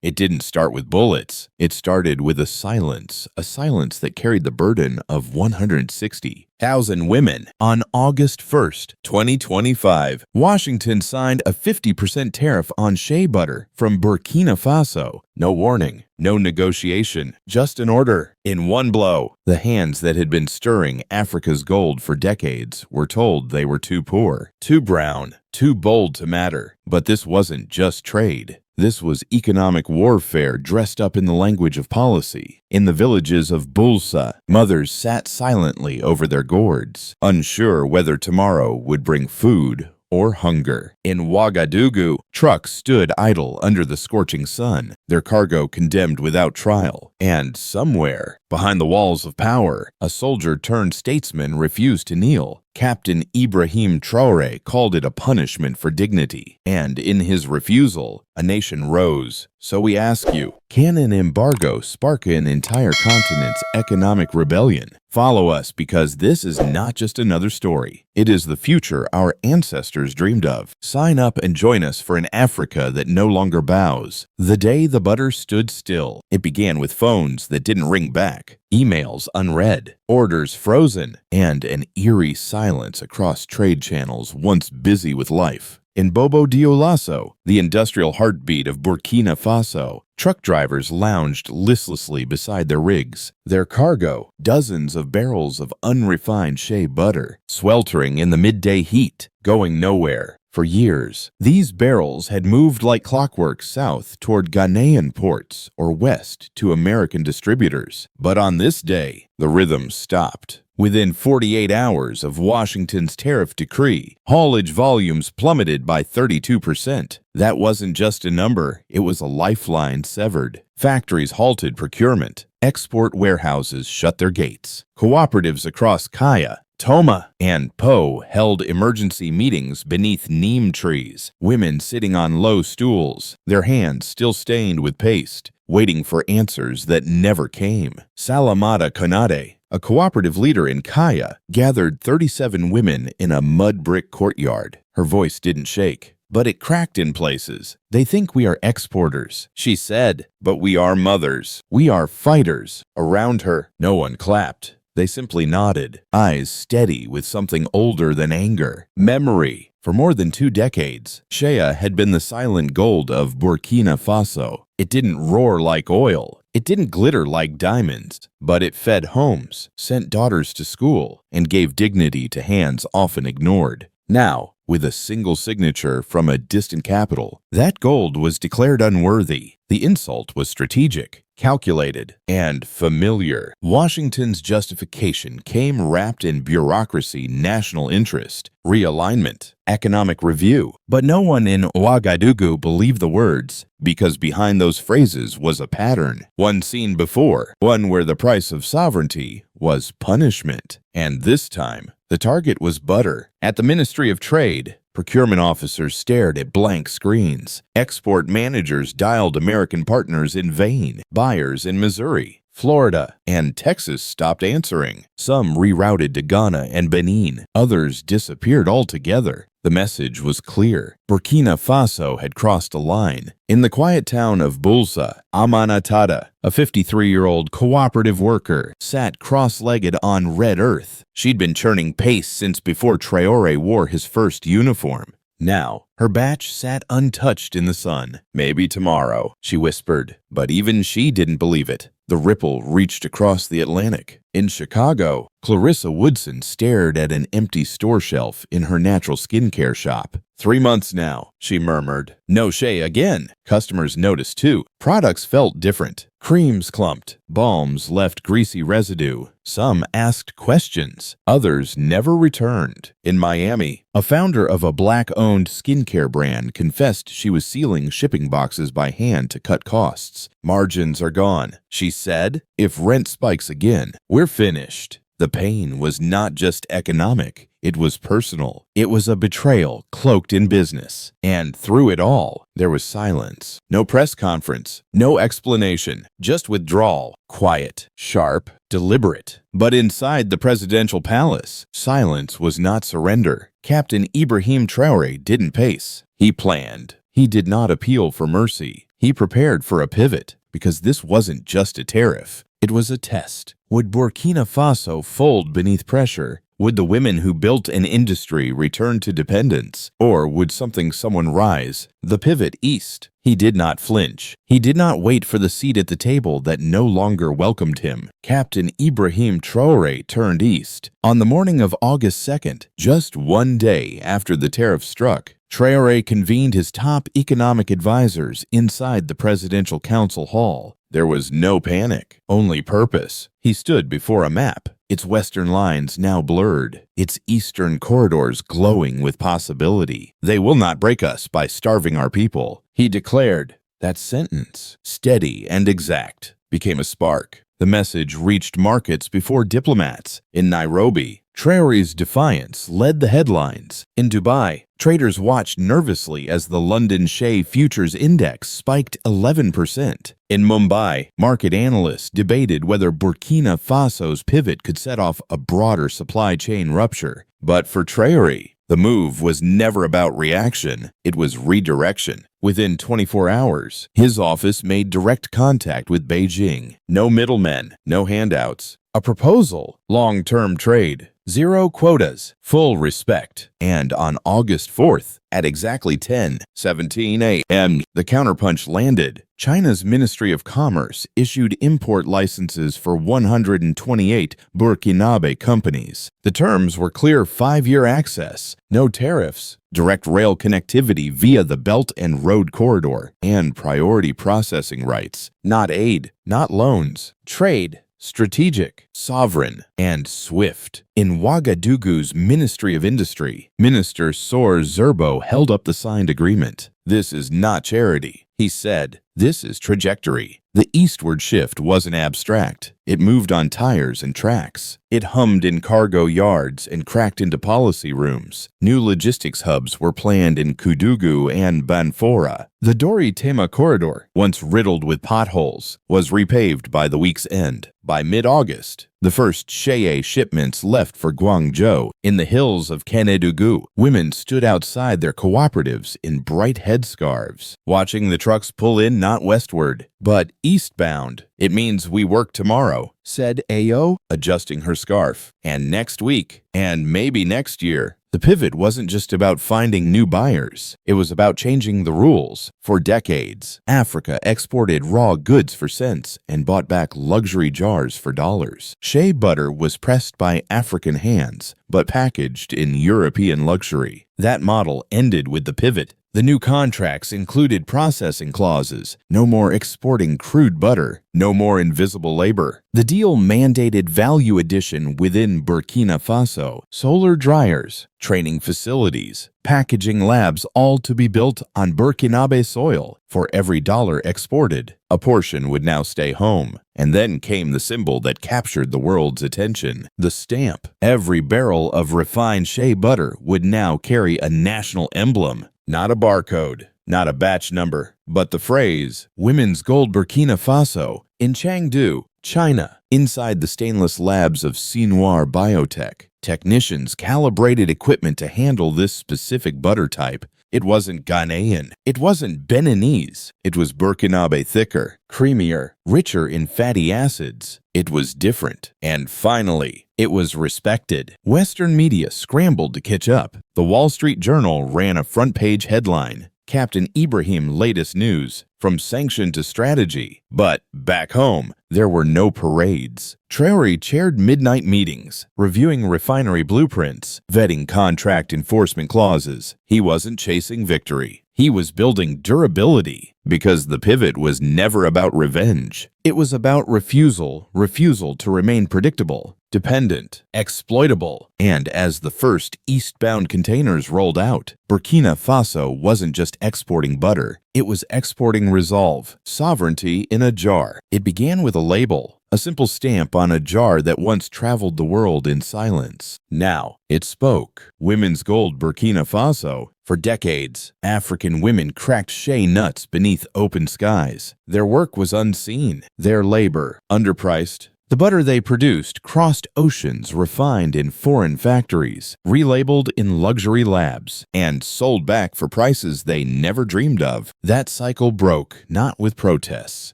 It didn't start with bullets. It started with a silence that carried the burden of 160,000 women. On August 1st, 2025, Washington signed a 50% tariff on shea butter from Burkina Faso. No warning, no negotiation, just an order. In one blow, the hands that had been stirring Africa's gold for decades were told they were too poor, too brown, too bold to matter. But this wasn't just trade. This was economic warfare dressed up in the language of policy. In the villages of Bulsa, mothers sat silently over their gourds, unsure whether tomorrow would bring food or hunger. In Ouagadougou, trucks stood idle under the scorching sun, their cargo condemned without trial. And somewhere, behind the walls of power, a soldier-turned-statesman refused to kneel. Captain Ibrahim Traoré called it a punishment for dignity, and in his refusal, a nation rose. So we ask you, can an embargo spark an entire continent's economic rebellion? Follow us, because this is not just another story. It is the future our ancestors dreamed of. Sign up and join us for an Africa that no longer bows. The day the butter stood still, it began with phones that didn't ring back, emails unread, orders frozen, and an eerie silence across trade channels once busy with life. In Bobo Dioulasso, the industrial heartbeat of Burkina Faso, truck drivers lounged listlessly beside their rigs, their cargo, dozens of barrels of unrefined shea butter, sweltering in the midday heat, going nowhere. For years, these barrels had moved like clockwork south toward Ghanaian ports or west to American distributors. But on this day, the rhythm stopped. Within 48 hours of Washington's tariff decree, haulage volumes plummeted by 32%. That wasn't just a number, it was a lifeline severed. Factories halted procurement. Export warehouses shut their gates. Cooperatives across Kaya, Toma, and Po held emergency meetings beneath neem trees, women sitting on low stools, their hands still stained with paste, waiting for answers that never came. Salamata Konate, a cooperative leader in Kaya, gathered 37 women in a mud brick courtyard. Her voice didn't shake, but it cracked in places. They think we are exporters, she said, but we are mothers. We are fighters. Around her, no one clapped. They simply nodded, eyes steady with something older than anger, memory. For more than 2 decades, shea had been the silent gold of Burkina Faso. It didn't roar like oil. It didn't glitter like diamonds, but it fed homes, sent daughters to school, and gave dignity to hands often ignored. Now, with a single signature from a distant capital, that gold was declared unworthy. The insult was strategic, calculated, and familiar. Washington's justification came wrapped in bureaucracy, national interest, realignment, economic review. But no one in Ouagadougou believed the words, because behind those phrases was a pattern, one seen before, one where the price of sovereignty was punishment. And this time, the target was butter. At the Ministry of Trade, procurement officers stared at blank screens. Export managers dialed American partners in vain. Buyers in Missouri, Florida, and Texas stopped answering. Some rerouted to Ghana and Benin. Others disappeared altogether. The message was clear. Burkina Faso had crossed a line. In the quiet town of Bulsa, Amanatada, a 53-year-old cooperative worker, sat cross-legged on red earth. She'd been churning paste since before Traoré wore his first uniform. Now, her batch sat untouched in the sun. Maybe tomorrow, she whispered, but even she didn't believe it. The ripple reached across the Atlantic. In Chicago, Clarissa Woodson stared at an empty store shelf in her natural skincare shop. 3 months now, she murmured. No shea again. Customers noticed too. Products felt different. Creams clumped. Balms left greasy residue. Some asked questions. Others never returned. In Miami, a founder of a Black-owned skincare brand confessed she was sealing shipping boxes by hand to cut costs. Margins are gone, she said. If rent spikes again, we're finished. The pain was not just economic. It was personal. It was a betrayal cloaked in business. And through it all, there was silence. No press conference, no explanation, just withdrawal. Quiet, sharp, deliberate. But inside the presidential palace, silence was not surrender. Captain Ibrahim Traoré didn't pace. He planned. He did not appeal for mercy. He prepared for a pivot because this wasn't just a tariff. It was a test. Would Burkina Faso fold beneath pressure? Would the women who built an industry return to dependence? Or would someone rise? The pivot east. He did not flinch. He did not wait for the seat at the table that no longer welcomed him. Captain Ibrahim Traoré turned east. On the morning of August 2nd, just one day after the tariff struck, Traoré convened his top economic advisors inside the Presidential Council Hall. There was no panic, only purpose. He stood before a map, its western lines now blurred, its eastern corridors glowing with possibility. They will not break us by starving our people, he declared. That sentence, steady and exact, became a spark. The message reached markets before diplomats. In Nairobi, Traoré's defiance led the headlines. In Dubai, traders watched nervously as the London Shea Futures Index spiked 11%. In Mumbai, market analysts debated whether Burkina Faso's pivot could set off a broader supply chain rupture. But for Traoré, the move was never about reaction, it was redirection. Within 24 hours, his office made direct contact with Beijing. No middlemen, no handouts. A proposal, long-term trade, zero quotas, full respect. And on August 4th, at exactly 10:17 a.m., the counterpunch landed. China's Ministry of Commerce issued import licenses for 128 Burkinabe companies. The terms were clear 5-year access, no tariffs, direct rail connectivity via the Belt and Road Corridor, and priority processing rights. Not aid, not loans. Trade. Strategic, sovereign, and swift. In Ouagadougou's Ministry of Industry, Minister Sor Zerbo held up the signed agreement. This is not charity, he said. This is trajectory. The eastward shift wasn't abstract. It moved on tires and tracks. It hummed in cargo yards and cracked into policy rooms. New logistics hubs were planned in Koudougou and Banfora. The Dori-Tema corridor, once riddled with potholes, was repaved by the week's end. By mid-August, the first Shea shipments left for Guangzhou. In the hills of Kenedougou, women stood outside their cooperatives in bright headscarves, watching the trucks pull in not westward, but eastbound. It means we work tomorrow, said Ayo, adjusting her scarf. And next week, and maybe next year. The pivot wasn't just about finding new buyers. It was about changing the rules. For decades, Africa exported raw goods for cents and bought back luxury jars for dollars. Shea butter was pressed by African hands, but packaged in European luxury. That model ended with the pivot. The new contracts included processing clauses, no more exporting crude butter, no more invisible labor. The deal mandated value addition within Burkina Faso, solar dryers, training facilities, packaging labs, all to be built on Burkinabe soil. For every dollar exported, a portion would now stay home. And then came the symbol that captured the world's attention, the stamp. Every barrel of refined shea butter would now carry a national emblem. Not a barcode, not a batch number, but the phrase, Women's Gold Burkina Faso, in Chengdu, China. Inside the stainless labs of Sinoir Biotech, technicians calibrated equipment to handle this specific butter type. It wasn't Ghanaian, it wasn't Beninese, it was Burkinabe thicker, creamier, richer in fatty acids. It was different. And finally, it was respected. Western media scrambled to catch up. The Wall Street Journal ran a front-page headline, Captain Ibrahim latest news, from sanction to strategy. But back home, there were no parades. Traoré chaired midnight meetings, reviewing refinery blueprints, vetting contract enforcement clauses. He wasn't chasing victory. He was building durability, because the pivot was never about revenge. It was about refusal to remain predictable, dependent, exploitable. And as the first eastbound containers rolled out, Burkina Faso wasn't just exporting butter, it was exporting resolve, sovereignty in a jar. It began with a label, a simple stamp on a jar that once traveled the world in silence. Now, it spoke. Women's Gold Burkina Faso. For decades, African women cracked shea nuts beneath open skies. Their work was unseen, their labor underpriced, The butter they produced crossed oceans, refined in foreign factories, relabeled in luxury labs, and sold back for prices they never dreamed of. That cycle broke, not with protests,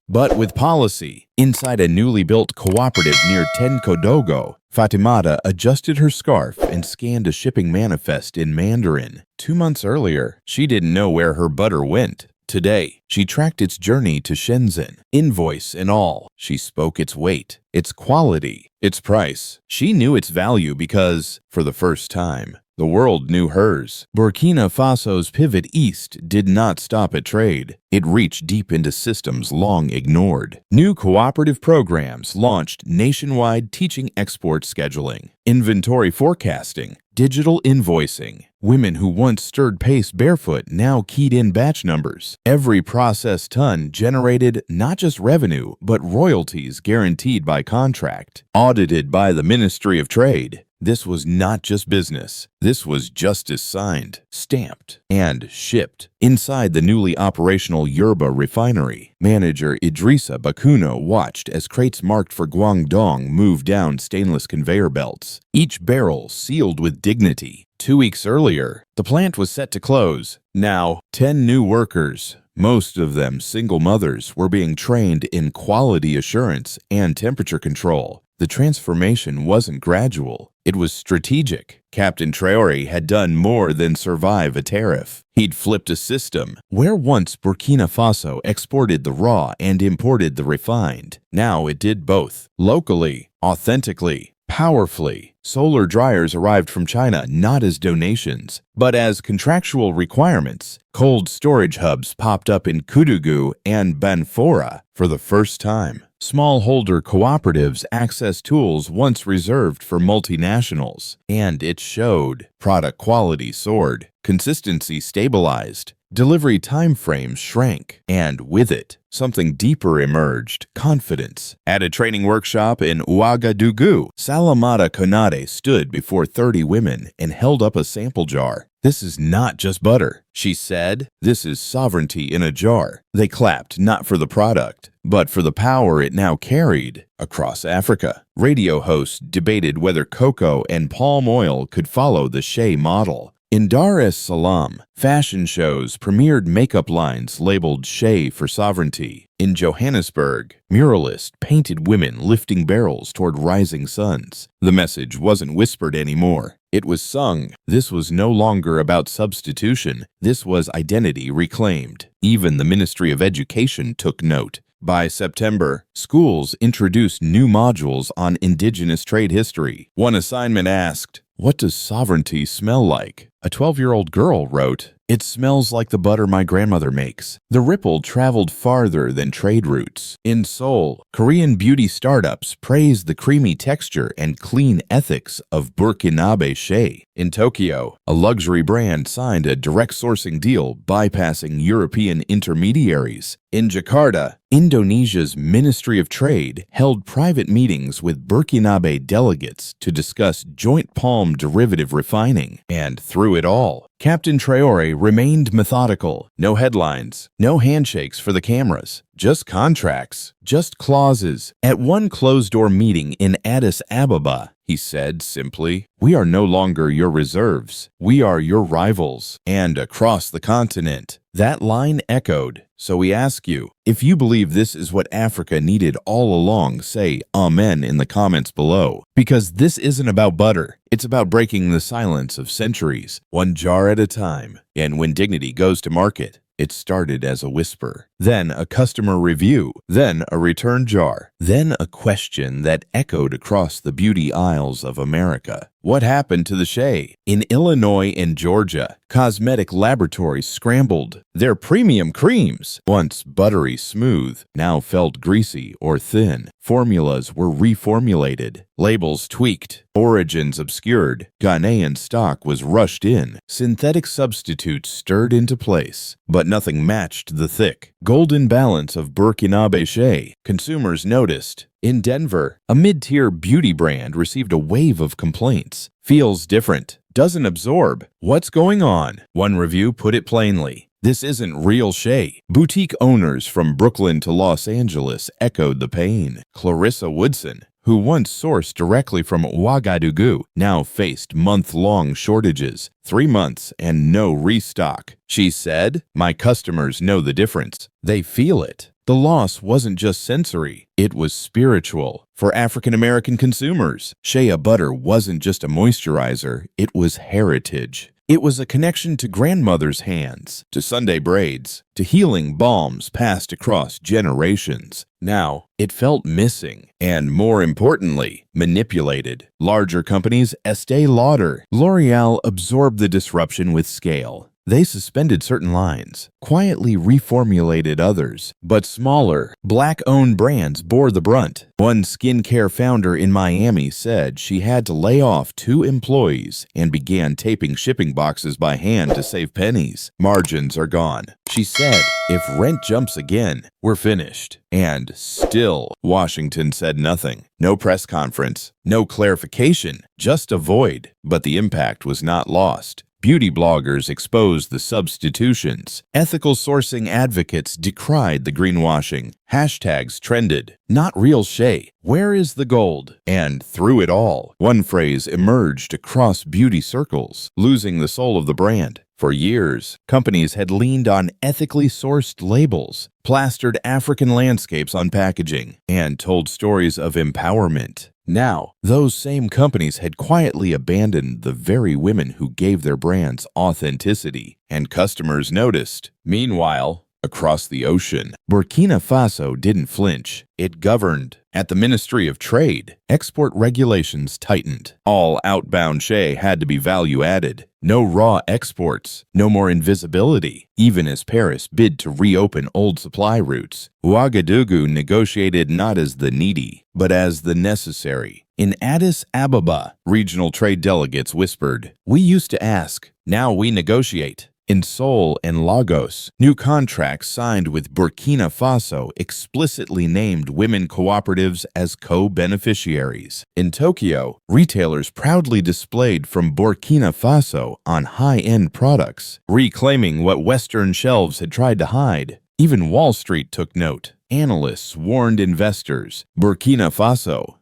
but with policy. Inside a newly built cooperative near Tenkodogo, Fatimata adjusted her scarf and scanned a shipping manifest in Mandarin. 2 months earlier, she didn't know where her butter went. Today, she tracked its journey to Shenzhen, invoice and all. She spoke its weight, its quality, its price. She knew its value because, for the first time, the world knew hers. Burkina Faso's pivot east did not stop at trade. It reached deep into systems long ignored. New cooperative programs launched nationwide teaching export scheduling, inventory forecasting, digital invoicing. Women who once stirred paste barefoot now keyed in batch numbers. Every processed ton generated not just revenue, but royalties guaranteed by contract. Audited by the Ministry of Trade. This was not just business. This was justice signed, stamped, and shipped. Inside the newly operational Yerba refinery, manager Idrissa Bakuno watched as crates marked for Guangdong moved down stainless conveyor belts, each barrel sealed with dignity. 2 weeks earlier, the plant was set to close. Now, 10 new workers, most of them single mothers, were being trained in quality assurance and temperature control. The transformation wasn't gradual. It was strategic. Captain Traoré had done more than survive a tariff. He'd flipped a system. Where once Burkina Faso exported the raw and imported the refined, now it did both. Locally, authentically, powerfully. Solar dryers arrived from China not as donations, but as contractual requirements. Cold storage hubs popped up in Kudugu and Banfora for the first time. Smallholder cooperatives access tools once reserved for multinationals, and it showed. Product quality soared, consistency stabilized, delivery timeframes shrank, and with it, something deeper emerged: confidence. At a training workshop in Ouagadougou, Salamata Konate stood before 30 women and held up a sample jar. "This is not just butter," she said. "This is sovereignty in a jar." They clapped not for the product, but for the power it now carried across Africa. Radio hosts debated whether cocoa and palm oil could follow the Shea model. In Dar es Salaam, fashion shows premiered makeup lines labeled Shea for sovereignty. In Johannesburg, muralists painted women lifting barrels toward rising suns. The message wasn't whispered anymore. It was sung. This was no longer about substitution. This was identity reclaimed. Even the Ministry of Education took note. By September, schools introduced new modules on indigenous trade history. One assignment asked, "What does sovereignty smell like?" A 12-year-old girl wrote, "It smells like the butter my grandmother makes." The ripple traveled farther than trade routes. In Seoul, Korean beauty startups praised the creamy texture and clean ethics of Burkinabe Shea. In Tokyo, a luxury brand signed a direct sourcing deal bypassing European intermediaries. In Jakarta, Indonesia's Ministry of Trade held private meetings with Burkinabe delegates to discuss joint palm derivative refining. And through it all, Captain Traoré remained methodical. No headlines, no handshakes for the cameras, just contracts, just clauses. At one closed-door meeting in Addis Ababa, he said simply, "We are no longer your reserves. We are your rivals." And across the continent, that line echoed. So we ask you, if you believe this is what Africa needed all along, say amen in the comments below. Because this isn't about butter. It's about breaking the silence of centuries, one jar at a time. And when dignity goes to market, it started as a whisper, then a customer review, then a return jar, then a question that echoed across the beauty aisles of America. What happened to the Shea? In Illinois and Georgia, cosmetic laboratories scrambled. Their premium creams, once buttery smooth, now felt greasy or thin. Formulas were reformulated, labels tweaked, origins obscured. Ghanaian stock was rushed in. Synthetic substitutes stirred into place, but nothing matched the thick, golden balance of Burkinabe Shea. Consumers noticed. In Denver, a mid-tier beauty brand received a wave of complaints. Feels different. Doesn't absorb. What's going on? One review put it plainly. This isn't real Shea. Boutique owners from Brooklyn to Los Angeles echoed the pain. Clarissa Woodson, who once sourced directly from Ouagadougou, now faced month-long shortages, 3 months and no restock. She said, "My customers know the difference. They feel it." The loss wasn't just sensory, it was spiritual. For African American consumers, shea butter wasn't just a moisturizer, it was heritage. It was a connection to grandmother's hands, to Sunday braids, to healing balms passed across generations. Now, it felt missing, and more importantly, manipulated. Larger companies, Estée Lauder, L'Oreal absorbed the disruption with scale. They suspended certain lines, quietly reformulated others, but smaller, Black-owned brands bore the brunt. One skincare founder in Miami said she had to lay off 2 employees and began taping shipping boxes by hand to save pennies. Margins are gone. She said, "If rent jumps again, we're finished." And still, Washington said nothing. No press conference, no clarification, just a void. But the impact was not lost. Beauty bloggers exposed the substitutions. Ethical sourcing advocates decried the greenwashing. Hashtags trended. "Not real shea. Where is the gold?" And through it all, one phrase emerged across beauty circles, losing the soul of the brand. For years, companies had leaned on ethically sourced labels, plastered African landscapes on packaging, and told stories of empowerment. Now, those same companies had quietly abandoned the very women who gave their brands authenticity, and customers noticed. Meanwhile, across the ocean, Burkina Faso didn't flinch. It governed. At the Ministry of Trade, export regulations tightened. All outbound shea had to be value-added. No raw exports, no more invisibility, even as Paris bid to reopen old supply routes. Ouagadougou negotiated not as the needy, but as the necessary. In Addis Ababa, regional trade delegates whispered, "We used to ask, now we negotiate." In Seoul and Lagos, new contracts signed with Burkina Faso explicitly named women cooperatives as co-beneficiaries. In Tokyo, retailers proudly displayed from Burkina Faso on high-end products, reclaiming what Western shelves had tried to hide. Even Wall Street took note. Analysts warned investors, Burkina Faso.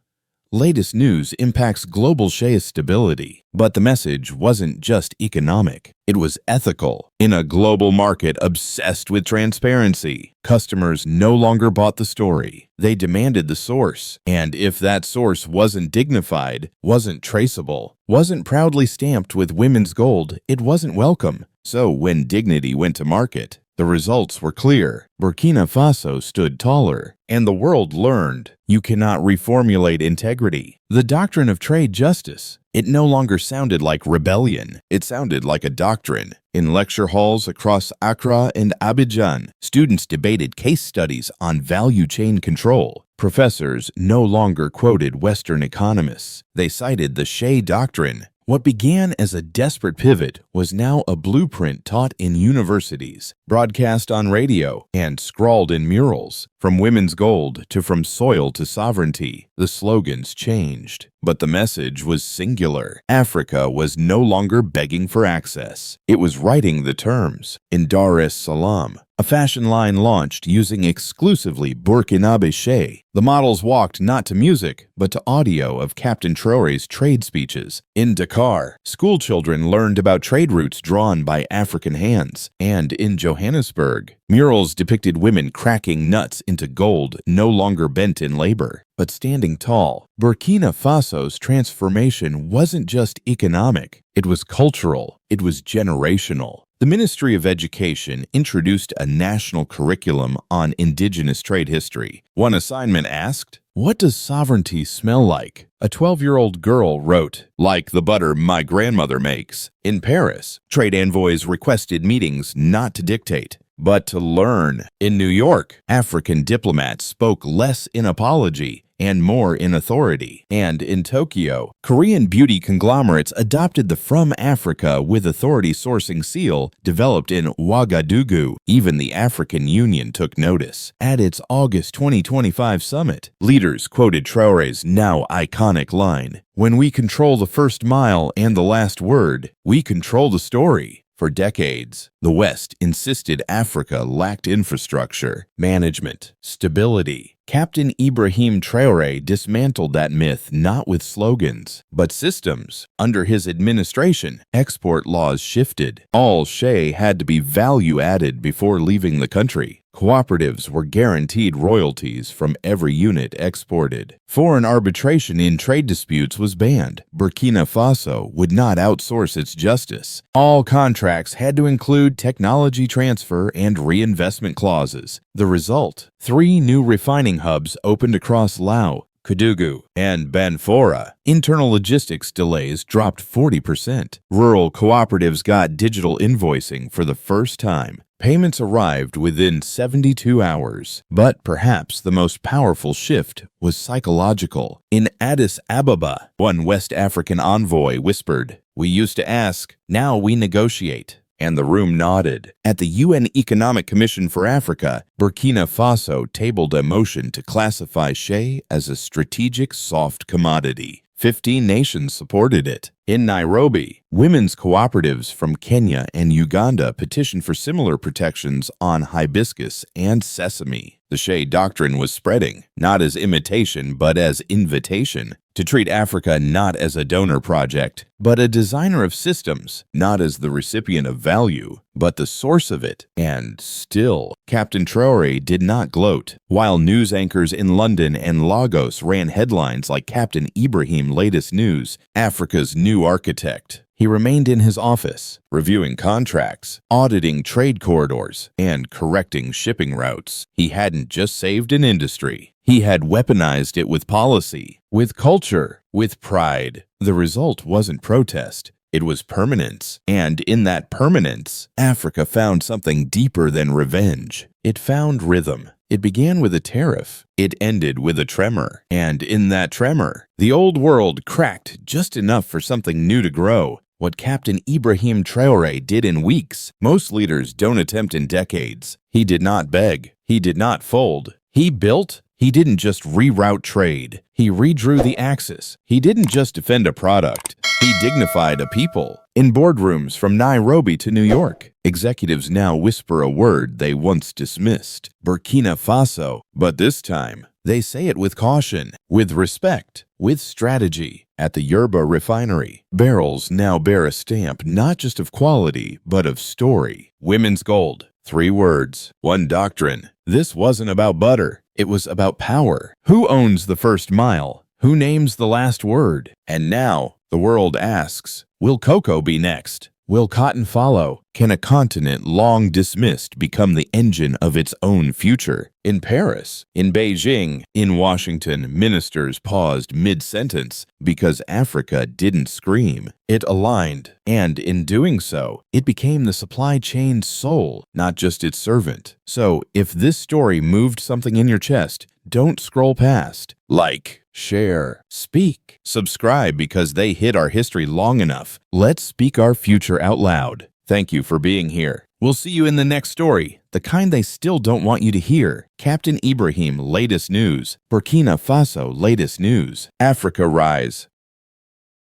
Latest news impacts global shea stability, but the message wasn't just economic. It was ethical. In a global market obsessed with transparency, customers no longer bought the story. They demanded the source. And if that source wasn't dignified, wasn't traceable, wasn't proudly stamped with women's gold, it wasn't welcome. So when dignity went to market, the results were clear. Burkina Faso stood taller, and the world learned you cannot reformulate integrity. The doctrine of trade justice. It no longer sounded like rebellion. It sounded like a doctrine. In lecture halls across Accra and Abidjan, students debated case studies on value chain control. Professors no longer quoted Western economists. They cited the Shea Doctrine. What began as a desperate pivot was now a blueprint taught in universities, broadcast on radio, and scrawled in murals. From women's gold to from soil to sovereignty, the slogans changed. But the message was singular. Africa was no longer begging for access. It was writing the terms. In Dar es Salaam, a fashion line launched using exclusively Burkinabe shea. The models walked not to music, but to audio of Captain Traoré's trade speeches. In Dakar, schoolchildren learned about trade routes drawn by African hands. And in Johannesburg, murals depicted women cracking nuts into gold no longer bent in labor, but standing tall. Burkina Faso's transformation wasn't just economic, it was cultural, it was generational. The Ministry of Education introduced a national curriculum on indigenous trade history. One assignment asked, "What does sovereignty smell like?" A 12-year-old girl wrote, "Like the butter my grandmother makes." In Paris, trade envoys requested meetings not to dictate, but to learn. In New York, African diplomats spoke less in apology and more in authority. And in Tokyo, Korean beauty conglomerates adopted the From Africa with Authority sourcing seal developed in Ouagadougou. Even the African Union took notice. At its August 2025 summit, leaders quoted Traoré's now iconic line, "When we control the first mile and the last word, we control the story." For decades, the West insisted Africa lacked infrastructure, management, stability. Captain Ibrahim Traoré dismantled that myth not with slogans, but systems. Under his administration, export laws shifted. All shea had to be value-added before leaving the country. Cooperatives were guaranteed royalties from every unit exported. Foreign arbitration in trade disputes was banned. Burkina Faso would not outsource its justice. All contracts had to include technology transfer and reinvestment clauses. The result: 3 new refining hubs opened across Laos, Kédougou, and Banfora. Internal logistics delays dropped 40%. Rural cooperatives got digital invoicing for the first time. Payments arrived within 72 hours. But perhaps the most powerful shift was psychological. In Addis Ababa, one West African envoy whispered, "We used to ask, now we negotiate." And the room nodded. At the UN Economic Commission for Africa, Burkina Faso tabled a motion to classify shea as a strategic soft commodity. 15 nations supported it. In Nairobi, women's cooperatives from Kenya and Uganda petitioned for similar protections on hibiscus and sesame. The shea doctrine was spreading, not as imitation but as invitation, to treat Africa not as a donor project, but a designer of systems, not as the recipient of value, but the source of it. And still, Captain Traoré did not gloat. While news anchors in London and Lagos ran headlines like Captain Ibrahim Latest News, Africa's new architect, he remained in his office, reviewing contracts, auditing trade corridors, and correcting shipping routes. He hadn't just saved an industry. He had weaponized it with policy, with culture, with pride. The result wasn't protest. It was permanence. And in that permanence, Africa found something deeper than revenge. It found rhythm. It began with a tariff. It ended with a tremor. And in that tremor, the old world cracked just enough for something new to grow. What Captain Ibrahim Traoré did in weeks, most leaders don't attempt in decades. He did not beg. He did not fold. He built. He didn't just reroute trade. He redrew the axis. He didn't just defend a product. He dignified a people. In boardrooms from Nairobi to New York, executives now whisper a word they once dismissed: Burkina Faso. But this time, they say it with caution, with respect, with strategy. At the Yerba refinery, barrels now bear a stamp not just of quality, but of story. Women's gold. 3 words, 1 doctrine. This wasn't about butter. It was about power. Who owns the first mile? Who names the last word? And now, the world asks, will cocoa be next? Will cotton follow? Can a continent long dismissed become the engine of its own future? In Paris, in Beijing, in Washington, ministers paused mid-sentence because Africa didn't scream. It aligned, and in doing so, it became the supply chain's soul, not just its servant. So, if this story moved something in your chest, don't scroll past. Like, share, speak, subscribe, because they hid our history long enough. Let's speak our future out loud. Thank you for being here. We'll see you in the next story, the kind they still don't want you to hear. Captain Ibrahim Latest News, Burkina Faso Latest News, Africa Rise.